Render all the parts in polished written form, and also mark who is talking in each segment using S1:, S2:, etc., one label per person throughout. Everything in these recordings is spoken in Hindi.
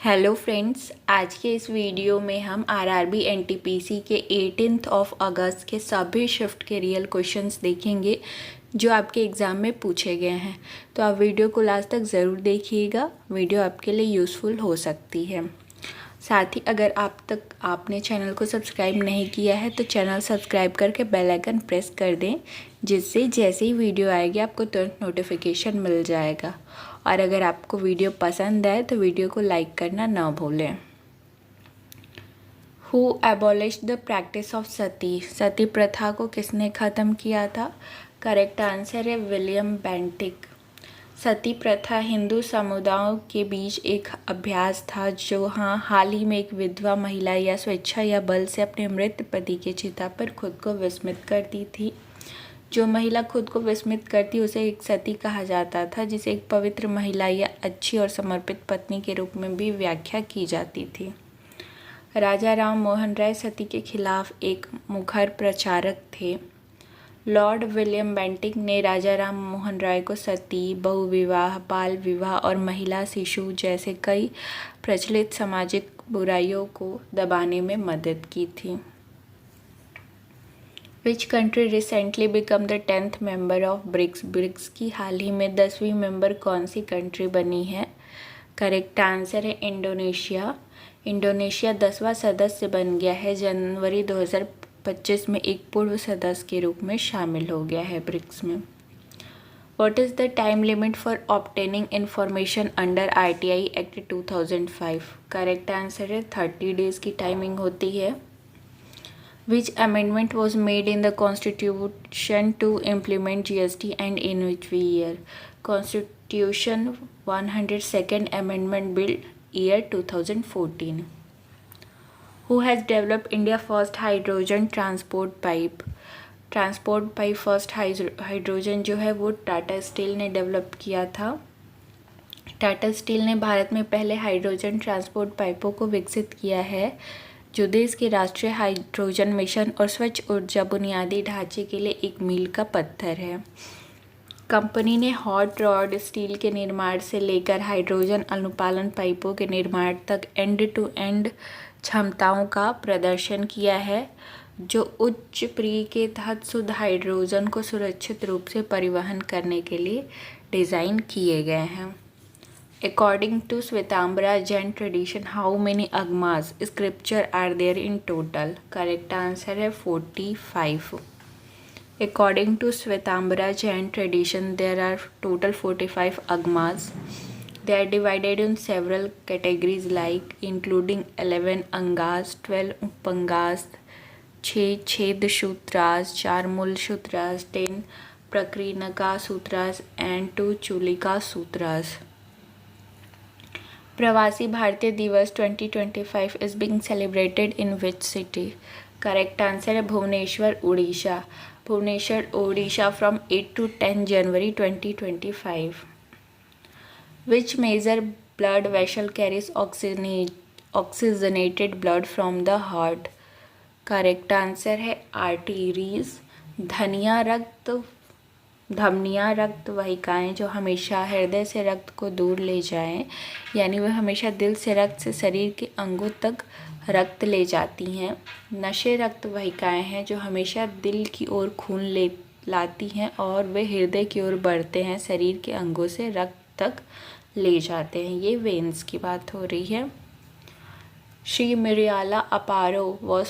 S1: हेलो फ्रेंड्स, आज के इस वीडियो में हम आरआरबी एनटीपीसी के 18 अगस्त के सभी शिफ्ट के रियल क्वेश्चंस देखेंगे जो आपके एग्ज़ाम में पूछे गए हैं। तो आप वीडियो को लास्ट तक ज़रूर देखिएगा, वीडियो आपके लिए यूज़फुल हो सकती है। साथ ही अगर आपने चैनल को सब्सक्राइब नहीं किया है तो चैनल सब्सक्राइब करके बेल आइकन प्रेस कर दें, जिससे जैसे ही वीडियो आएगी आपको तुरंत नोटिफिकेशन मिल जाएगा। और अगर आपको वीडियो पसंद आए तो वीडियो को लाइक करना ना भूलें। Who abolished the practice of sati? Sati प्रथा को किसने ख़त्म किया था? करेक्ट आंसर है विलियम बेंटिक। सती प्रथा हिंदू समुदायों के बीच एक अभ्यास था जो हाल ही में एक विधवा महिला या स्वेच्छा या बल से अपने मृत पति के चिता पर खुद को विस्मित करती थी। जो महिला खुद को विस्मित करती उसे एक सती कहा जाता था, जिसे एक पवित्र महिला या अच्छी और समर्पित पत्नी के रूप में भी व्याख्या की जाती थी। राजा राम मोहन राय सती के खिलाफ एक मुखर प्रचारक थे। लॉर्ड विलियम बेंटिक ने राजा राम मोहन राय को सती, बहुविवाह, बाल विवाह और महिला शिशु जैसे कई प्रचलित सामाजिक बुराइयों को दबाने में मदद की थी। Which country recently become the 10th member of BRICS? BRICS की हाल ही में 10वीं मेंबर कौन सी कंट्री बनी है? करेक्ट आंसर है इंडोनेशिया। इंडोनेशिया 10वां सदस्य बन गया है। जनवरी 2025 में एक पूर्व सदस्य के रूप में शामिल हो गया है ब्रिक्स में। What is the time limit for obtaining information under ITI Act 2005? Correct answer है 30 डेज़ की टाइमिंग होती है। Which amendment was made in the Constitution to implement GST and in which year? Constitution 102nd Amendment Bill year 2014. Who has developed India first hydrogen transport pipe? Transport pipe first hydrogen जो है वो टाटा स्टील ने डेवलप किया था। टाटा स्टील ने भारत में पहले हाइड्रोजन ट्रांसपोर्ट पाइपों को विकसित किया है, जो देश के राष्ट्रीय हाइड्रोजन मिशन और स्वच्छ ऊर्जा बुनियादी ढांचे के लिए एक मील का पत्थर है। कंपनी ने हॉट रॉड स्टील के निर्माण से लेकर हाइड्रोजन अनुपालन पाइपों के निर्माण तक एंड टू एंड क्षमताओं का प्रदर्शन किया है, जो उच्च प्री के तहत शुद्ध हाइड्रोजन को सुरक्षित रूप से परिवहन करने के लिए डिज़ाइन किए गए हैं। According to Swetambara Jain tradition, how many agmas scripture are there in total? Correct answer है 45. According to Swetambara Jain tradition, there are total 45 agmas. They are divided in several categories like including 11 angas, 12 upangas, 6 छेद सूत्रास, 4 मूल सूत्रास, 10 प्रकीर्णका सूत्रास and 2 चूलिका सूत्रास. प्रवासी भारतीय दिवस 2025 is being celebrated in which city? Correct answer है Bhubaneswar, Orissa. Bhubaneswar, Orissa from 8 to 10 January 2025. Which major blood vessel carries oxygenated blood from the heart? Correct answer है आर्टरीज। धमनियाँ रक्त वाहिकाएँ जो हमेशा हृदय से रक्त को दूर ले जाएं, यानी वह हमेशा दिल से रक्त से शरीर के अंगों तक रक्त ले जाती हैं। नशे रक्त वाहिकाएँ हैं जो हमेशा दिल की ओर खून ले लाती हैं और वे हृदय की ओर बढ़ते हैं, शरीर के अंगों से रक्त तक ले जाते हैं। ये वेन्स की बात हो रही है। Shri Miriyala Apparao was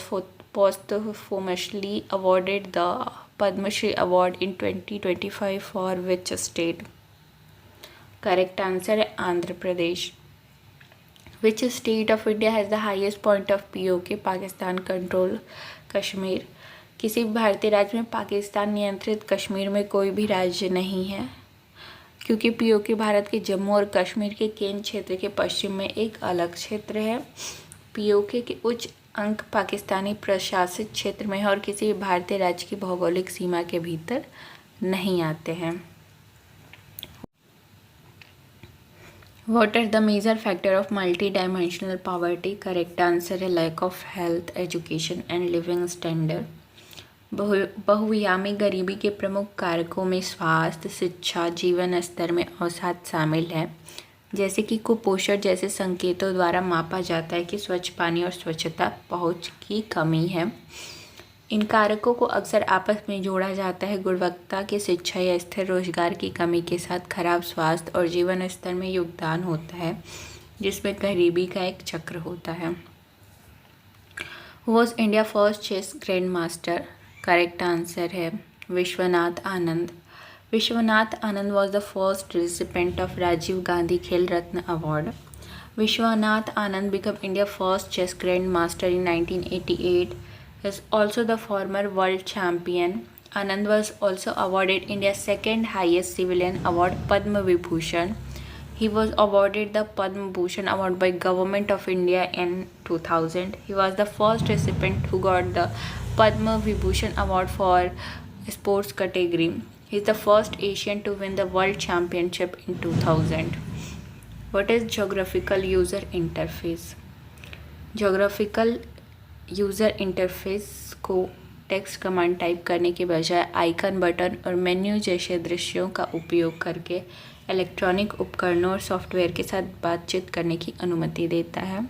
S1: posthumously awarded the Padma Shri Award in 2025 for which state? Correct answer है Andhra Pradesh. Which state of India has the highest point of POK? Pakistan control Kashmir. किसी भी भारतीय राज्य में पाकिस्तान नियंत्रित कश्मीर में कोई भी राज्य नहीं है, क्योंकि POK भारत के जम्मू और कश्मीर के केंद्र क्षेत्र के पश्चिम में एक अलग क्षेत्र है। POK के उच्च अंक पाकिस्तानी प्रशासित क्षेत्र में है और किसी भी भारतीय राज्य की भौगोलिक सीमा के भीतर नहीं आते हैं। What are the major factor of multi-dimensional poverty? Correct answer है lack of health, education and living standard. बहुआयामी गरीबी के प्रमुख कारकों में स्वास्थ्य, शिक्षा, जीवन स्तर में अवसाद शामिल है। जैसे कि कुपोषण जैसे संकेतों द्वारा मापा जाता है कि स्वच्छ पानी और स्वच्छता पहुंच की कमी है। इन कारकों को अक्सर आपस में जोड़ा जाता है। गुणवत्ता की शिक्षा या स्थिर रोजगार की कमी के साथ खराब स्वास्थ्य और जीवन स्तर में योगदान होता है, जिसमें गरीबी का एक चक्र होता है। Was India first chess grandmaster? Correct answer है Vishwanath Anand. Vishwanath Anand was the first recipient of Rajiv Gandhi Khel Ratna award. Vishwanath Anand became India's first chess grandmaster in 1988. He is also the former world champion. Anand was also awarded India's second highest civilian award, Padma Vibhushan. He was awarded the Padma Bhushan award by Government of India in 2000. He was the first recipient who got the Padma Vibhushan award for sports category. He is the first Asian to win the world championship in 2000. What is geographical user interface? Geographical user interface को टेक्स्ट कमांड टाइप करने के बजाय आइकन, बटन और मेन्यू जैसे दृश्यों का उपयोग करके इलेक्ट्रॉनिक उपकरणों और सॉफ्टवेयर के साथ बातचीत करने की अनुमति देता है।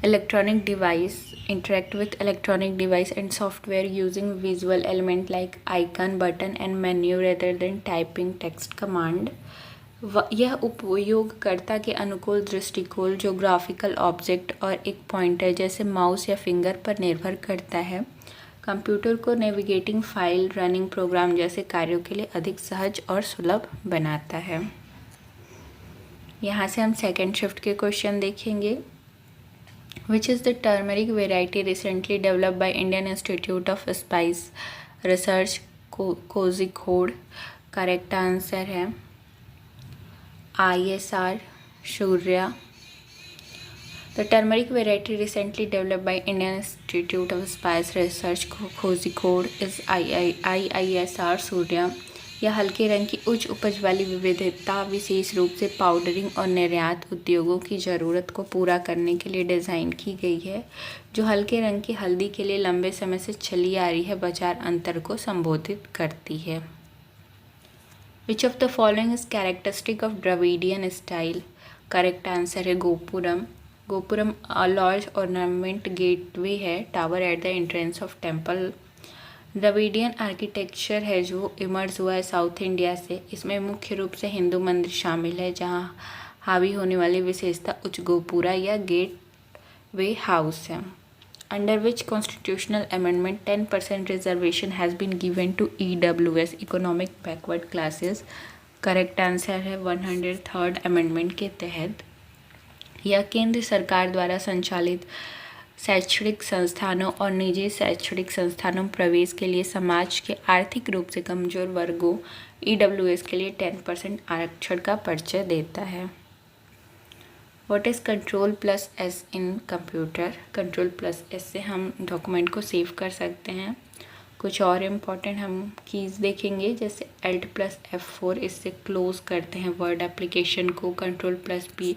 S1: Electronic device interact with electronic device and software using visual element like icon, button and menu rather than typing text command. यह उपयोगकर्ता के अनुकूल दृष्टिकोण जो ग्राफिकल ऑब्जेक्ट और एक पॉइंटर जैसे माउस या फिंगर पर निर्भर करता है, कंप्यूटर को नेविगेटिंग, फाइल, रनिंग प्रोग्राम जैसे कार्यों के लिए अधिक सहज और सुलभ बनाता है। यहाँ से हम सेकेंड शिफ्ट के क्वेश्चन देखेंगे। Which is the turmeric variety recently developed by Indian institute of spice research, Kozhikode? Correct answer है ISR Surya. The turmeric variety recently developed by Indian Institute of Spice Research, Kozhikode, is ISR Surya. यह हल्के रंग की उच्च उपज वाली विविधता विशेष रूप से पाउडरिंग और निर्यात उद्योगों की ज़रूरत को पूरा करने के लिए डिज़ाइन की गई है, जो हल्के रंग की हल्दी के लिए लंबे समय से चली आ रही है बाजार अंतर को संबोधित करती है। Which of the following is characteristic of Dravidian style? Correct answer है gopuram. Gopuram a large ornament gateway है, tower at the entrance of temple. Dravidian architecture है जो इमर्ज हुआ है साउथ इंडिया से। इसमें मुख्य रूप से हिंदू मंदिर शामिल है, जहाँ हावी होने वाली विशेषता उच्च गोपुरा या गेट वे हाउस है। Under which constitutional amendment 10% reservation has been given to EWS economic backward classes? Correct answer है 103rd अमेंडमेंट के तहत। यह केंद्र सरकार द्वारा संचालित शैक्षणिक संस्थानों और निजी शैक्षणिक संस्थानों में प्रवेश के लिए समाज के आर्थिक रूप से कमजोर वर्गों EWS के लिए 10% आरक्षण का परिचय देता है। What is Ctrl+S in computer? Ctrl+S से हम डॉक्यूमेंट को सेव कर सकते हैं। कुछ और इम्पॉर्टेंट हम कीज़ देखेंगे, जैसे Alt+F4 इससे क्लोज़ करते हैं वर्ड एप्लीकेशन को, Ctrl+P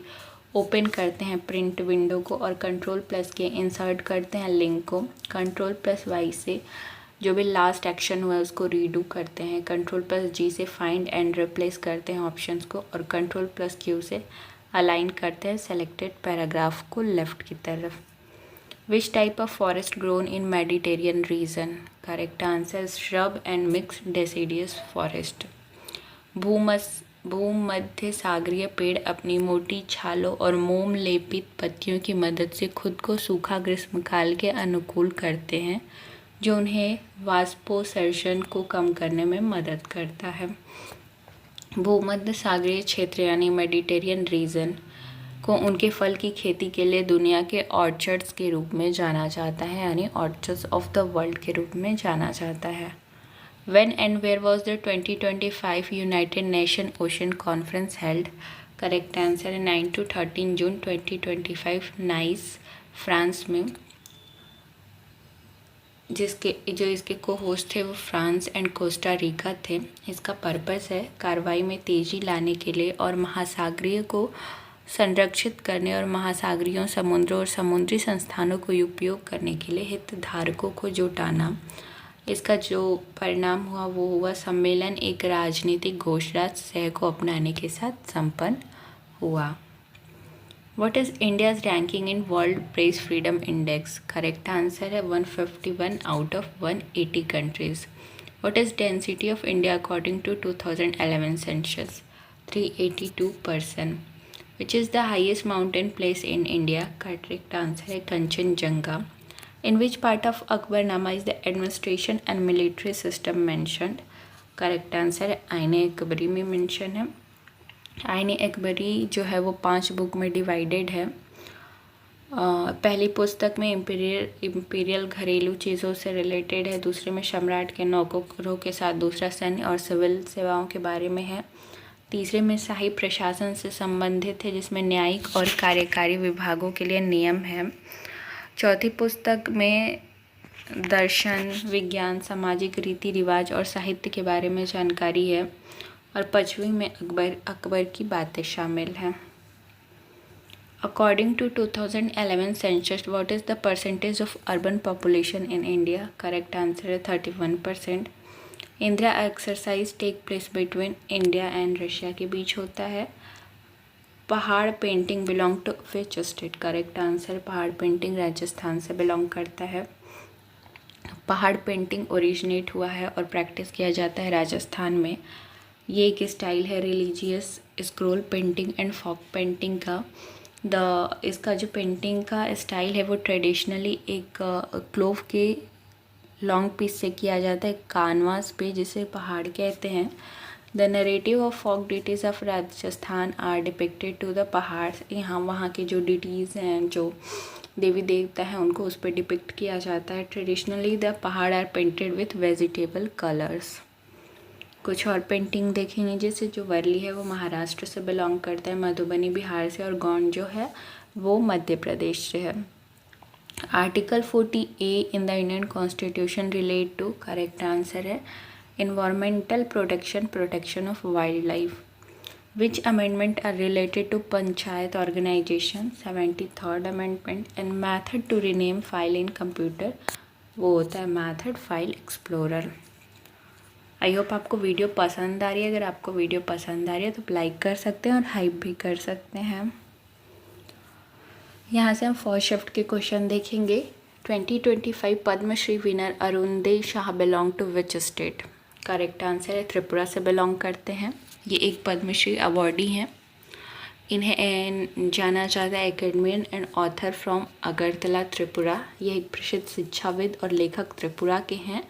S1: ओपन करते हैं प्रिंट विंडो को, और Ctrl+K इंसर्ट करते हैं लिंक को। Ctrl+Y से जो भी लास्ट एक्शन हुआ है उसको रीडू करते हैं। Ctrl+G से फाइंड एंड रिप्लेस करते हैं ऑप्शंस को, और Ctrl+Q से अलाइन करते हैं सेलेक्टेड पैराग्राफ को लेफ्ट की तरफ। Which type of forest grown in Mediterranean reason? Correct answer shrub and mixed deciduous forest. भूमध्य सागरीय पेड़ अपनी मोटी छालों और मोम लेपित पत्तियों की मदद से खुद को सूखा ग्रीष्मकाल के अनुकूल करते हैं, जो उन्हें वाष्पोत्सर्जन को कम करने में मदद करता है। भूमध्य सागरीय क्षेत्र यानी मेडिटेरियन रीजन को उनके फल की खेती के लिए दुनिया के ऑर्चर्ड्स के रूप में जाना जाता है, यानी ऑर्चर्ड्स ऑफ द वर्ल्ड के रूप में जाना जाता है। When and where was the 2025 United Nations Ocean Conference held? Correct answer है 9 to 13 जून 2025 नाइस, फ्रांस में। इसके को होस्ट थे वो फ्रांस एंड कोस्टा रिका थे। इसका पर्पस है कार्रवाई में तेज़ी लाने के लिए और महासागरीय को संरक्षित करने और महासागरीय समुद्रों और समुद्री संस्थानों को उपयोग करने के लिए हितधारकों को जुटाना। इसका जो परिणाम हुआ वो हुआ सम्मेलन एक राजनीतिक घोषणा सह को अपनाने के साथ संपन्न हुआ। What is India's ranking in World Press Freedom Index? Correct answer है 151 out of 180 countries. What is density of India according to 2011 census? 382%. Which is the highest mountain place in India? Correct answer है Kanchenjunga. In which part of Akbarnama is the administration and military system mentioned? Correct answer है आईने-ए-अकबरी में मेंशन है। आईने-ए-अकबरी जो है वो 5 बुक में डिवाइडेड है। पहली पुस्तक में इम्पीरियल घरेलू चीज़ों से रिलेटेड है, दूसरे में सम्राट के नौकरों के साथ दूसरा सैन्य और सिविल सेवाओं के बारे में है, तीसरे में शाही प्रशासन से संबंधित है जिसमें न्यायिक और कार्यकारी विभागों के लिए नियम है, चौथी पुस्तक में दर्शन, विज्ञान, सामाजिक रीति रिवाज और साहित्य के बारे में जानकारी है और पांचवीं में अकबर की बातें शामिल हैं। According to 2011 census, what is the percentage of urban population in India? Correct answer है 31%. Indira exercise take place between India and Russia के बीच होता है। Phad painting belong to which state? Correct answer Phad painting Rajasthan से बिलोंग करता है। पहाड़ पेंटिंग ओरिजिनेट हुआ है और प्रैक्टिस किया जाता है राजस्थान में। ये एक स्टाइल है religious scroll painting and folk painting का। इसका जो पेंटिंग का स्टाइल है वो ट्रेडिशनली एक क्लोव के लॉन्ग पीस से किया जाता है कानवास पे, जिसे पहाड़ कहते हैं। The narrative of folk deities of Rajasthan are depicted to the pahad. यहाँ वहाँ के जो डिटीज़ हैं, जो देवी देवता हैं, उनको उस पर डिपिक्ट किया जाता है। Traditionally the Phad are painted with vegetable colours. कुछ और पेंटिंग देखेंगे, जैसे जो वर्ली है वो महाराष्ट्र से बिलोंग करता है, मधुबनी बिहार से और गौंड जो है वो मध्य प्रदेश से है। Article 40A in the Indian constitution relate to? Correct answer है environmental protection of wild life. Which amendment are related to panchayat organization? 73rd amendment. And method to rename file in computer? वो होता है method file explorer. I hope आपको वीडियो पसंद आ रही है। अगर आपको वीडियो पसंद आ रही है तो लाइक कर सकते हैं और हाइप भी कर सकते हैं। यहाँ से हम फर्स्ट शिफ्ट के क्वेश्चन देखेंगे। 2025 Padma Shri winner Arundev Shah belong to which state? Correct answer है त्रिपुरा से बिलोंग करते हैं। ये एक पद्मश्री अवॉर्डी हैं। इन्हें जाना जाता है academician and author from Agartala Tripura. ये एक प्रसिद्ध शिक्षाविद और लेखक त्रिपुरा के हैं।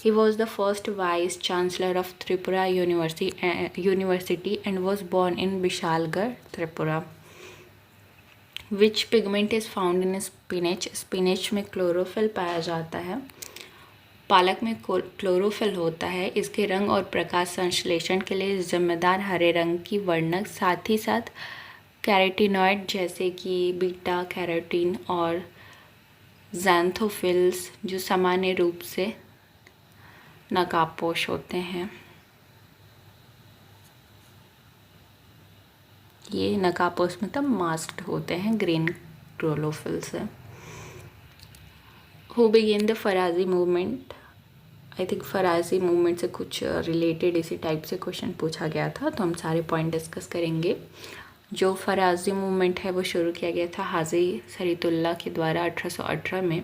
S1: He was the first Vice Chancellor of Tripura University and was born in Bishalgarh, Tripura. Which pigment is found in spinach? Spinach में क्लोरोफिल पाया जाता है। पालक में क्लोरोफिल होता है। इसके रंग और प्रकाश संश्लेषण के लिए जिम्मेदार हरे रंग की वर्णक, साथ ही साथ कैरोटीनॉइड जैसे कि बीटा कैरोटीन और ज़ैंथोफिल्स जो सामान्य रूप से नकाबपोश होते हैं। ये नकाबपोश मतलब मास्क्ड होते हैं ग्रीन क्लोरोफिल से। Who begin the फराजी movement? I think फराजी movement से कुछ रिलेटेड इसी टाइप से क्वेश्चन पूछा गया था, तो हम सारे पॉइंट डिस्कस करेंगे। जो फराजी मूवमेंट है वो शुरू किया गया था हाजी सरीतुल्लाह के द्वारा 1818 में।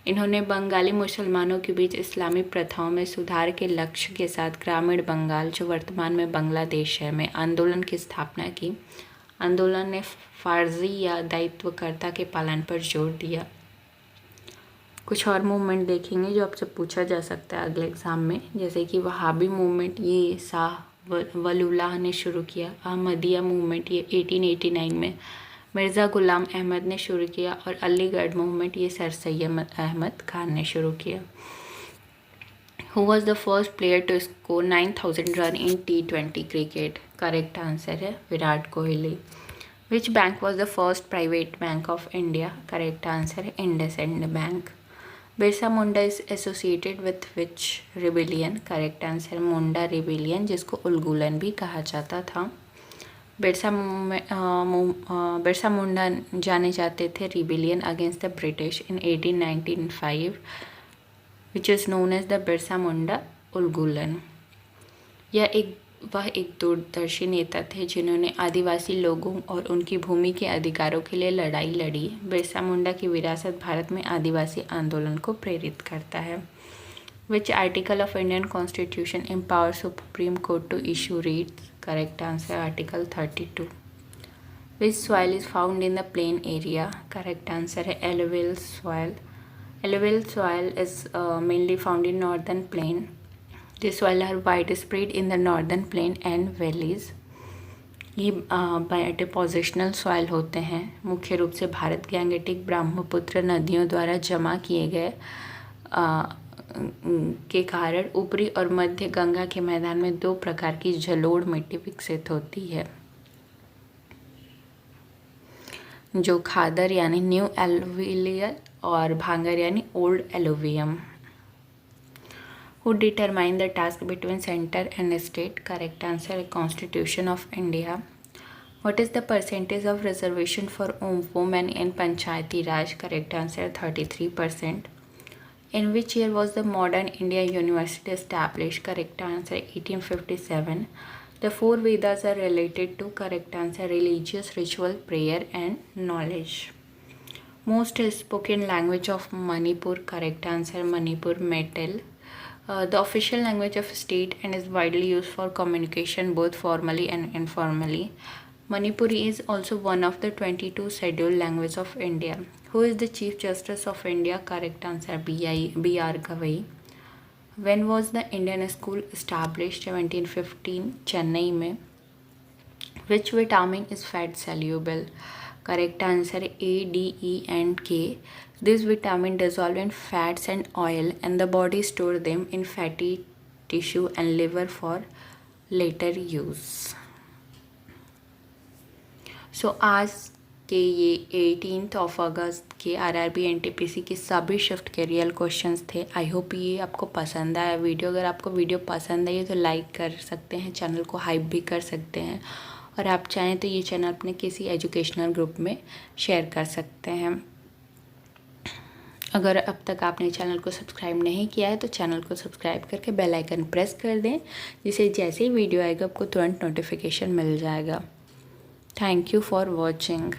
S1: इन्होंने बंगाली मुसलमानों के बीच इस्लामी प्रथाओं में सुधार के लक्ष्य के साथ ग्रामीण बंगाल, जो वर्तमान में बांग्लादेश है, में आंदोलन की स्थापना की। आंदोलन ने फ़ारसी या दायित्वकर्ता के पालन पर जोर दिया। कुछ और मूवमेंट देखेंगे जो आपसे पूछा जा सकता है अगले एग्ज़ाम में, जैसे कि वहाबी मूवमेंट, ये शाह वलीउल्लाह ने शुरू किया। अहमदिया मूवमेंट ये 1889 में मिर्ज़ा गुलाम अहमद ने शुरू किया। और अलीगढ़ मूवमेंट ये सर सैयद अहमद खान ने शुरू किया। Who was the first player to score 9000 run in T20 cricket? Correct answer है Virat Kohli. Which bank was the first private bank of India? Correct answer है IndusInd bank. Birsa Munda is associated with which rebellion? Correct answer Munda rebellion, जिसको उलगुलन भी कहा जाता था। बिरसा मुंडा जाने जाते थे rebellion against the British in 1895 which is known as the Birsa Munda Ulgulan. यह एक वह एक दूरदर्शी नेता थे जिन्होंने आदिवासी लोगों और उनकी भूमि के अधिकारों के लिए लड़ाई लड़ी। बिरसा मुंडा की विरासत भारत में आदिवासी आंदोलन को प्रेरित करता है। Which article of Indian Constitution empowers Supreme Court to issue writs? Correct answer Article 32. Which soil is found in the plain area? Correct answer है alluvial soil. Alluvial soil is mainly found in northern plain. This soil are widespread in the northern plain and valleys. ये डिपोजिशनल सॉइल होते हैं, मुख्य रूप से भारत गैंगेटिक ब्रह्मपुत्र नदियों द्वारा जमा किए गए के कारण ऊपरी और मध्य गंगा के मैदान में दो प्रकार की जलोढ़ मिट्टी विकसित होती है, जो खादर यानी न्यू एलुवियल और भांगर यानी old alluvium. Who determine the task between center and state? Correct answer Constitution of India. What is the percentage of reservation for women in Panchayati Raj? Correct answer 33%. In which year was the Modern India University established? Correct answer 1857. The four Vedas are related to. Correct answer religious, ritual, prayer and knowledge. Most spoken language of Manipur? Correct answer Manipur Metal. The official language of state and is widely used for communication both formally and informally. Manipuri is also one of the 22 scheduled languages of India. Who is the Chief Justice of India? Correct answer B.R. Gavai. When was the Indian School established? 1715 Chennai में. Which vitamin is fat soluble? Correct answer A, D, E and K. This vitamin dissolve in fats and oil and the body store them in fatty tissue and liver for later use. So आज के ये 18 अगस्त के आरआरबी एनटीपीसी की सभी शिफ्ट के रियल क्वेश्चंस थे। आई होप ये आपको पसंद आया वीडियो। अगर आपको वीडियो पसंद आई तो लाइक कर सकते हैं, चैनल को हाइप भी कर सकते हैं और आप चाहें तो ये चैनल अपने किसी एजुकेशनल ग्रुप में शेयर कर सकते हैं। अगर अब तक आपने चैनल को सब्सक्राइब नहीं किया है तो चैनल को सब्सक्राइब करके बेल आइकन प्रेस कर दें, जिससे जैसे ही वीडियो आएगा आपको तुरंत नोटिफिकेशन मिल जाएगा। Thank you for watching.